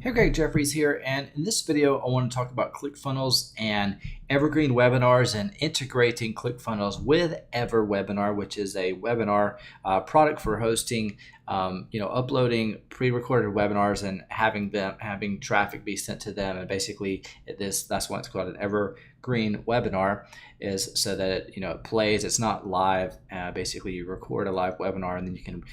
Hey, Greg Jeffries here, and in this video I want to talk about ClickFunnels and evergreen webinars and integrating ClickFunnels with Everwebinar, which is a webinar product for hosting, uploading pre-recorded webinars and having traffic be sent to them. And basically, that's why it's called an evergreen webinar, is so that it plays. It's not live. Basically, you record a live webinar and then you can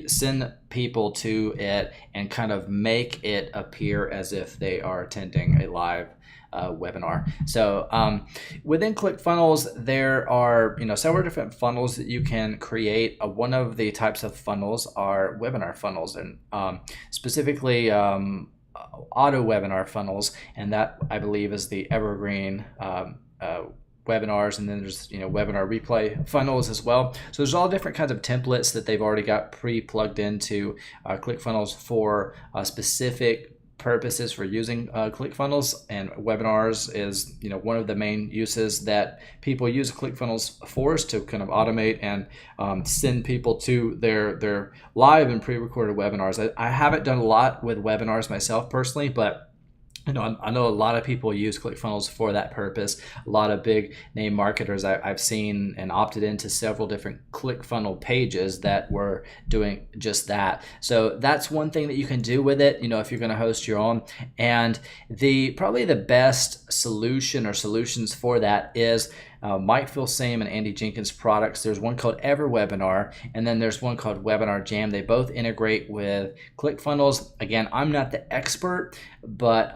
send people to it and kind of make it appear as if they are attending a live webinar. So within ClickFunnels, there are several different funnels that you can create. One of the types of funnels are webinar funnels, and specifically auto webinar funnels, and that I believe is the evergreen webinars. And then there's webinar replay funnels as well. So there's all different kinds of templates that they've already got pre-plugged into ClickFunnels for specific purposes for using ClickFunnels. And webinars is one of the main uses that people use ClickFunnels for, is to kind of automate and send people to their live and pre-recorded webinars. I haven't done a lot with webinars myself personally, but I know a lot of people use ClickFunnels for that purpose. A lot of big name marketers I've seen and opted into several different ClickFunnel pages that were doing just that. So that's one thing that you can do with it, if you're going to host your own. And probably the best solution or solutions for that is Mike Filsaime and Andy Jenkins products. There's one called Everwebinar, and then there's one called Webinar Jam. They both integrate with ClickFunnels. Again, I'm not the expert, but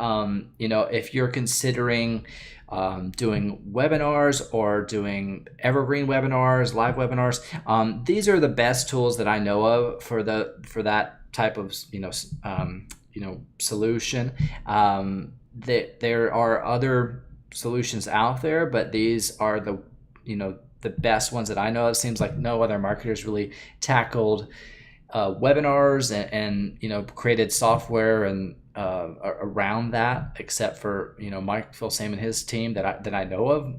if you're considering doing webinars or doing evergreen webinars, live webinars, these are the best tools that I know of for that type of solution. There are other solutions out there, but these are the best ones that I know. It seems like no other marketers really tackled webinars and created software and around that, except for Mike Filsaime and his team that I know of.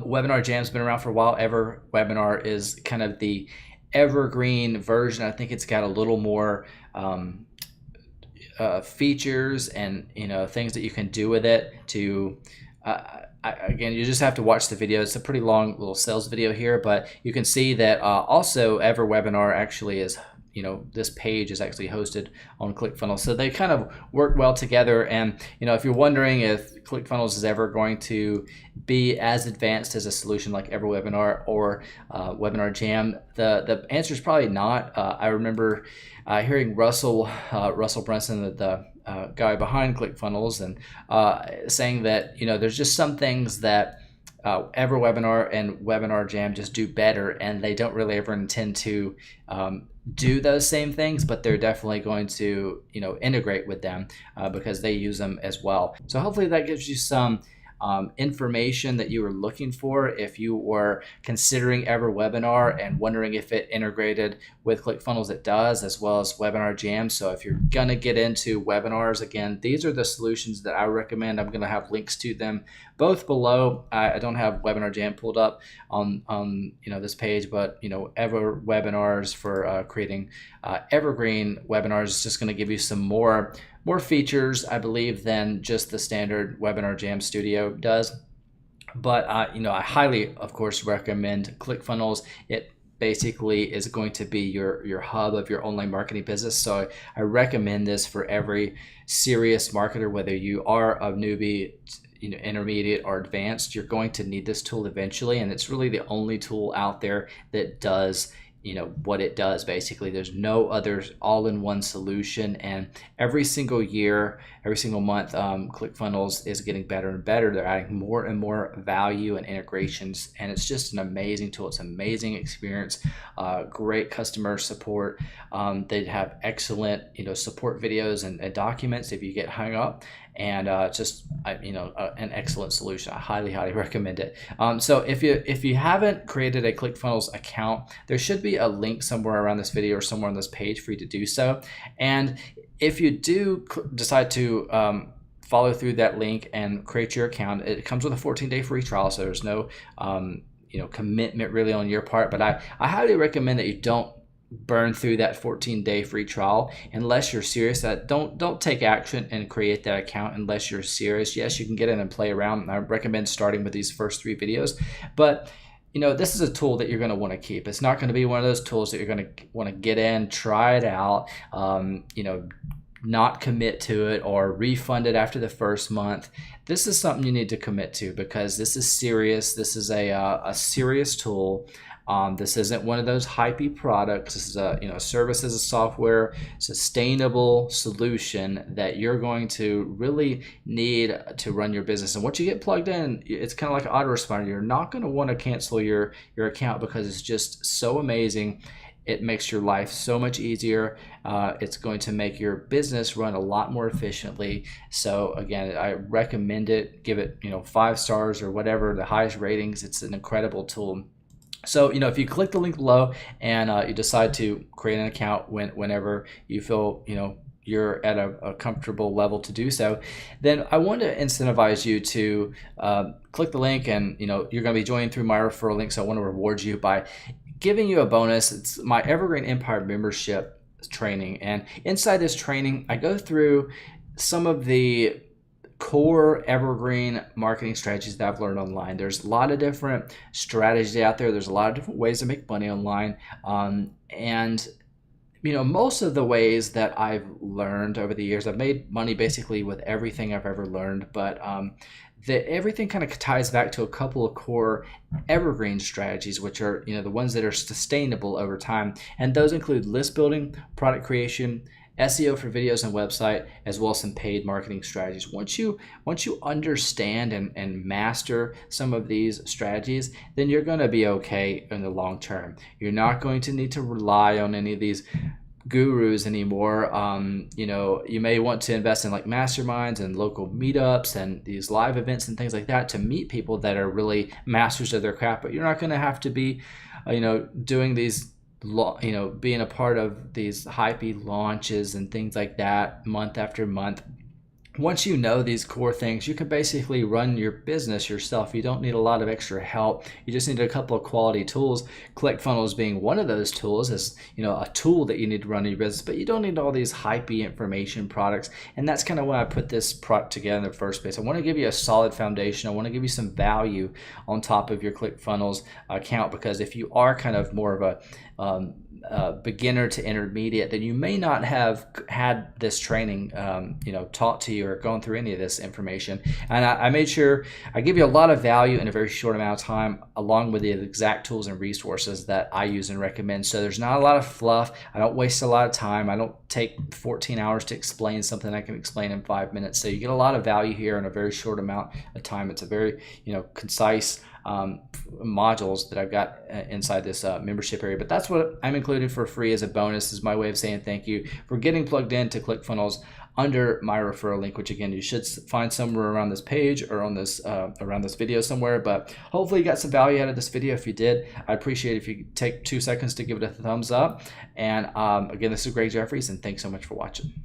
Webinar Jam's been around for a while. Everwebinar is kind of the evergreen version. I think it's got a little more features and things that you can do with it to again, you just have to watch the video. It's a pretty long little sales video here, but you can see that also Everwebinar actually is this page is actually hosted on ClickFunnels, so they kind of work well together. And if you're wondering if ClickFunnels is ever going to be as advanced as a solution like Everwebinar or Webinar Jam, the answer is probably not. I remember hearing Russell Brunson, the guy behind ClickFunnels, and saying that there's just some things that Everwebinar and Webinar Jam just do better, and they don't really ever intend to do those same things, but they're definitely going to integrate with them because they use them as well. So hopefully that gives you some information that you were looking for if you were considering Everwebinar and wondering if it integrated with ClickFunnels. It does, as well as Webinar Jam. So if you're gonna get into webinars, again, these are the solutions that I recommend. I'm gonna have links to them both below. I don't have Webinar Jam pulled up on this page, but Everwebinars for creating evergreen webinars is just going to give you some more features, I believe, than just the standard Webinar Jam Studio does. But I highly, of course, recommend ClickFunnels. It basically is going to be your hub of your online marketing business. So I recommend this for every serious marketer, whether you are a newbie, intermediate or advanced. You're going to need this tool eventually, and it's really the only tool out there that does what it does. Basically, there's no other all-in-one solution, and every single year, every single month, ClickFunnels is getting better and better. They're adding more and more value and integrations, and it's just an amazing tool. It's an amazing experience, great customer support. They have excellent support videos and documents if you get hung up, and just an excellent solution. I highly recommend it. So if you haven't created a ClickFunnels account, there should be a link somewhere around this video or somewhere on this page for you to do so. And if you do decide to follow through that link and create your account, it comes with a 14-day free trial, so there's no commitment really on your part. But I highly recommend that you don't burn through that 14-day free trial unless you're serious. Don't take action and create that account unless you're serious. Yes, you can get in and play around. I recommend starting with these first 3 videos, but this is a tool that you're going to want to keep. It's not going to be one of those tools that you're going to want to get in, try it out, not commit to it or refund it after the first month. This is something you need to commit to because this is serious. This is a serious tool. This isn't one of those hypey products. This is a service as a software sustainable solution that you're going to really need to run your business. And once you get plugged in, it's kind of like an autoresponder. You're not going to want to cancel your account because it's just so amazing. It makes your life so much easier. It's going to make your business run a lot more efficiently. So again, I recommend it. Give it 5 stars or whatever, the highest ratings. It's an incredible tool. So, if you click the link below and you decide to create an account whenever you feel, you're at a comfortable level to do so, then I want to incentivize you to click the link, and, you're going to be joining through my referral link. So I want to reward you by giving you a bonus. It's my Evergreen Empire membership training. And inside this training, I go through some of the core evergreen marketing strategies that I've learned online. There's a lot of different strategies out there. There's a lot of different ways to make money online. And most of the ways that I've learned over the years, I've made money basically with everything I've ever learned, but everything kind of ties back to a couple of core evergreen strategies, which are the ones that are sustainable over time. And those include list building, product creation, SEO for videos and website, as well as some paid marketing strategies. Once you understand and master some of these strategies, then you're going to be okay in the long term. You're not going to need to rely on any of these gurus anymore. You may want to invest in like masterminds and local meetups and these live events and things like that to meet people that are really masters of their craft, but you're not going to have to be doing these being a part of these hypey launches and things like that month after month. Once you know these core things, you can basically run your business yourself. You don't need a lot of extra help. You just need a couple of quality tools. Clickfunnels being one of those tools, is a tool that you need to run your business, but you don't need all these hypey information products. And that's kind of why I put this product together in the first place. I want to give you a solid foundation. I want to give you some value on top of your Clickfunnels account, because if you are kind of more of a beginner to intermediate, then you may not have had this training taught to you or gone through any of this information. And I made sure I give you a lot of value in a very short amount of time, along with the exact tools and resources that I use and recommend. So there's not a lot of fluff. I don't waste a lot of time. I don't take 14 hours to explain something I can explain in 5 minutes. So you get a lot of value here in a very short amount of time. It's a very concise modules that I've got inside this membership area. But that's what I'm including for free as a bonus. This is my way of saying thank you for getting plugged into Clickfunnels under my referral link, which again you should find somewhere around this page or on this around this video somewhere. But hopefully you got some value out of this video. If you did, I appreciate it if you take 2 seconds to give it a thumbs up. And again, this is Greg Jeffries, and thanks so much for watching.